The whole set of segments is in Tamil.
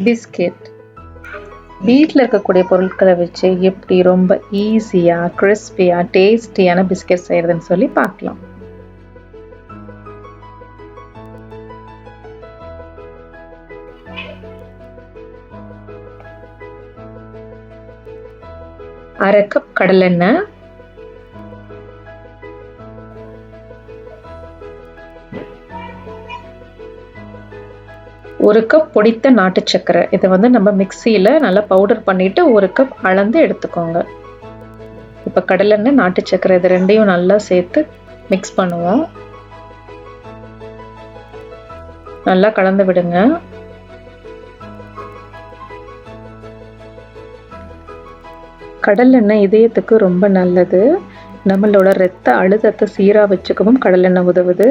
பிஸ்கெட். வீட்டில் இருக்கக்கூடிய பொருட்களை வச்சு எப்படி ரொம்ப ஈஸியாக கிறிஸ்பியாக டேஸ்டியான பிஸ்கெட் செய்கிறதுன்னு சொல்லி பார்க்கலாம். அரை கப் கடலெண்ணெய், 1 கப் பொடித்த நாட்டு சர்க்கரை. இதை வந்து நம்ம மிக்சியில் நல்லா பவுடர் பண்ணிவிட்டு 1 கப் அளந்து எடுத்துக்கோங்க. இப்போ கடலெண்ணெய் நாட்டு சர்க்கரை இது ரெண்டையும் நல்லா சேர்த்து மிக்ஸ் பண்ணுவோம். நல்லா கலந்து விடுங்க. கடலெண்ணெய் இதயத்துக்கு ரொம்ப நல்லது. நம்மளோட இரத்த அழுத்தத்தை சீராக வச்சுக்கவும் கடலெண்ணெய் உதவுது.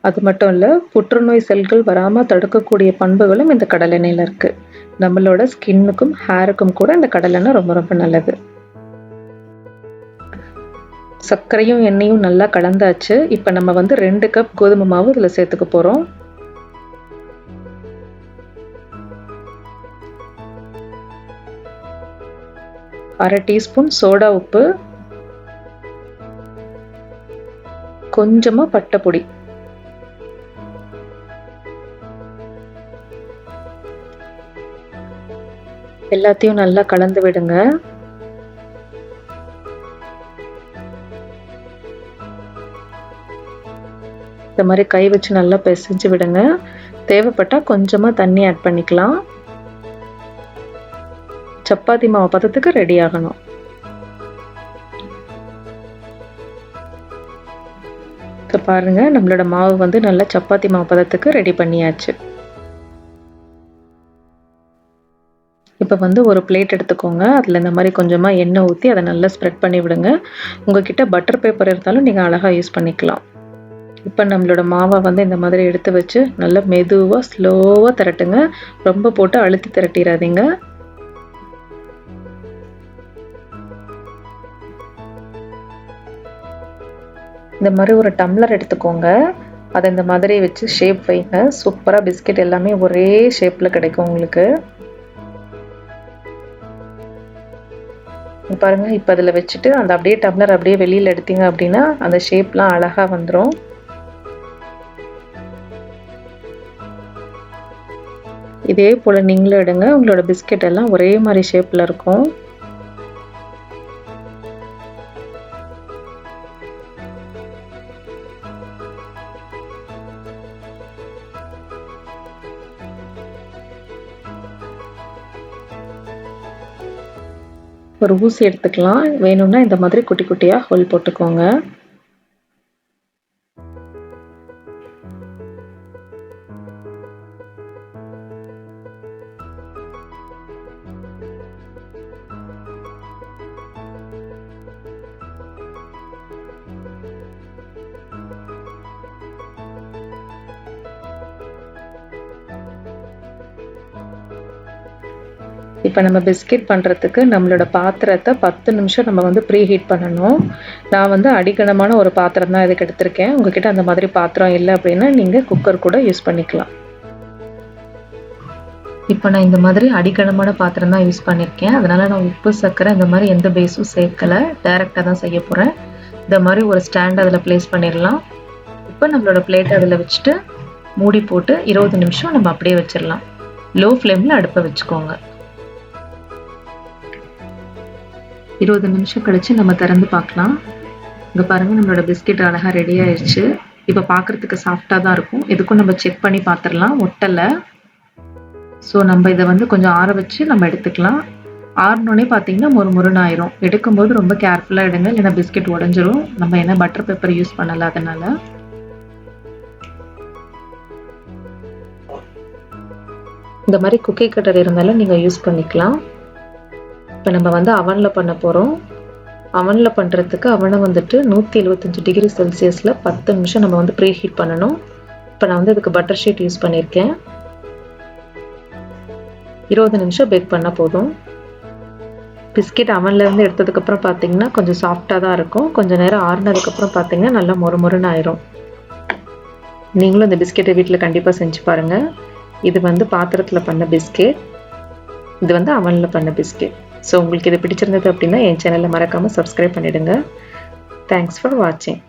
அது மட்டும் இல்லை, புற்றுநோய் செல்கள் வராமல் தடுக்கக்கூடிய பண்புகளும் இந்த கடலெண்ணெயில் இருக்குது. நம்மளோட ஸ்கின்னுக்கும் ஹேருக்கும் கூட இந்த கடலெண்ணெய் ரொம்ப ரொம்ப நல்லது. சர்க்கரையும் எண்ணெயும் நல்லா கலந்தாச்சு. இப்போ நம்ம வந்து 2 கப் கோதுமை மாவு இதில் சேர்த்துக்க போகிறோம். அரை டீஸ்பூன் சோடா உப்பு, கொஞ்சமாக பட்டைப்பொடி, எல்லாத்தையும் நல்லா கலந்து விடுங்க. இந்த மாதிரி கை வச்சு நல்லா பிசைஞ்சு விடுங்க. தேவைப்பட்டால் கொஞ்சமாக தண்ணி ஆட் பண்ணிக்கலாம். சப்பாத்தி மாவு பதத்துக்கு ரெடி ஆகணும். இப்போ பாருங்க, நம்மளோட மாவு வந்து நல்லா சப்பாத்தி மாவு பதத்துக்கு ரெடி பண்ணியாச்சு. இப்போ வந்து ஒரு பிளேட் எடுத்துக்கோங்க. அதில் இந்த மாதிரி கொஞ்சமாக எண்ணெய் ஊற்றி அதை நல்லா ஸ்ப்ரெட் பண்ணி விடுங்க. உங்ககிட்ட பட்டர் பேப்பர் இருந்தாலும் நீங்கள் அழகாக யூஸ் பண்ணிக்கலாம். இப்போ நம்மளோட மாவை வந்து இந்த மாதிரி எடுத்து வச்சு நல்லா மெதுவாக ஸ்லோவாக திரட்டுங்க. ரொம்ப போட்டு அழுத்தி திரட்டிடாதீங்க. இந்த மாதிரி ஒரு டம்ளர் எடுத்துக்கோங்க. அதை இந்த மாதிரி வச்சு ஷேப் வைங்க. சூப்பராக பிஸ்கெட் எல்லாமே ஒரே ஷேப்பில் கிடைக்கும் உங்களுக்கு. பாருங்க, இப்போ அதில் வச்சுட்டு அந்த அப்படியே டம்ளர் அப்படியே வெளியில் எடுத்தீங்க அப்படின்னா அந்த ஷேப்லாம் அழகாக வந்துடும். இதே போல் நீங்களும் எடுங்க. உங்களோட பிஸ்கெட் எல்லாம் ஒரே மாதிரி ஷேப்பில் இருக்கும். ஒரு ஊசி எடுத்துக்கலாம். வேணும்னா இந்த மாதிரி குட்டி குட்டியாக ஹோல் போட்டுக்கோங்க. இப்போ நம்ம பிஸ்கெட் பண்ணுறதுக்கு நம்மளோட பாத்திரத்தை 10 நிமிஷம் நம்ம வந்து ப்ரீ ஹீட் பண்ணணும். நான் வந்து அடிக்கனமான ஒரு பாத்திரம் தான் இதுக்கு எடுத்திருக்கேன். உங்ககிட்ட அந்த மாதிரி பாத்திரம் இல்லை அப்படின்னா நீங்கள் குக்கர் கூட யூஸ் பண்ணிக்கலாம். இப்போ நான் இந்த மாதிரி அடிக்கனமான பாத்திரம் தான் யூஸ் பண்ணியிருக்கேன். அதனால் நான் உப்பு சர்க்கரை இந்த மாதிரி எந்த பேஸும் சேர்க்கலை. டைரெக்டாக தான் செய்ய போகிறேன். இந்த மாதிரி ஒரு ஸ்டாண்ட் அதில் ப்ளேஸ் பண்ணிடலாம். இப்போ நம்மளோட பிளேட்டை அதில் வச்சுட்டு மூடி போட்டு 20 நிமிஷம் நம்ம அப்படியே வச்சிடலாம். லோ ஃப்ளேமில் அடுப்பை வச்சுக்கோங்க. 20 நிமிஷம் கழிச்சு நம்ம திறந்து பார்க்கலாம். இங்கே பாருங்கள், நம்மளோட பிஸ்கெட் அழகாக ரெடி ஆயிடுச்சு. இப்போ பார்க்குறதுக்கு சாஃப்டாக தான் இருக்கும். இதுக்கும் நம்ம செக் பண்ணி பார்த்துடலாம், ஒட்டலை. ஸோ நம்ம இதை வந்து கொஞ்சம் ஆற வச்சு நம்ம எடுத்துக்கலாம். ஆறினோடனே பார்த்தீங்கன்னா முறுமுறுன்னு ஆயிரும். எடுக்கும்போது ரொம்ப கேர்ஃபுல்லாக எடுங்க, இல்லைன்னா பிஸ்கெட் உடஞ்சிரும். நம்ம என்ன பட்டர் பேப்பர் யூஸ் பண்ணலை, அதனால். இந்த மாதிரி குக்கி கட்டர் இருந்தாலும் நீங்கள் யூஸ் பண்ணிக்கலாம். இப்போ நம்ம வந்து அவனில் பண்ண போகிறோம். அவனில் பண்ணுறதுக்கு அவனை வந்துட்டு 175 டிகிரி செல்சியஸில் 10 நிமிஷம் நம்ம வந்து ப்ரீ ஹீட் பண்ணணும். இப்போ நான் வந்து இதுக்கு பட்டர் ஷீட் யூஸ் பண்ணியிருக்கேன். 20 நிமிஷம் பேக் பண்ணால் போதும். பிஸ்கெட் அவன்லேருந்து எடுத்ததுக்கப்புறம் பார்த்தீங்கன்னா கொஞ்சம் சாஃப்டாக தான் இருக்கும். கொஞ்சம் நேரம் ஆறுனதுக்கப்புறம் பார்த்தீங்கன்னா நல்லா மொறுமொறுன்னு ஆயிரும். நீங்களும் இந்த பிஸ்கெட்டை வீட்டில் கண்டிப்பாக செஞ்சு பாருங்கள். இது வந்து பாத்திரத்தில் பண்ண பிஸ்கெட். இது வந்து அவன்ல பண்ண பிஸ்கெட். ஸோ உங்களுக்கு இது பிடிச்சிருந்தது அப்படின்னா என் சேனலை மறக்காமல் சப்ஸ்கிரைப் பண்ணிடுங்க. தேங்க்ஸ் ஃபார் வாட்சிங்.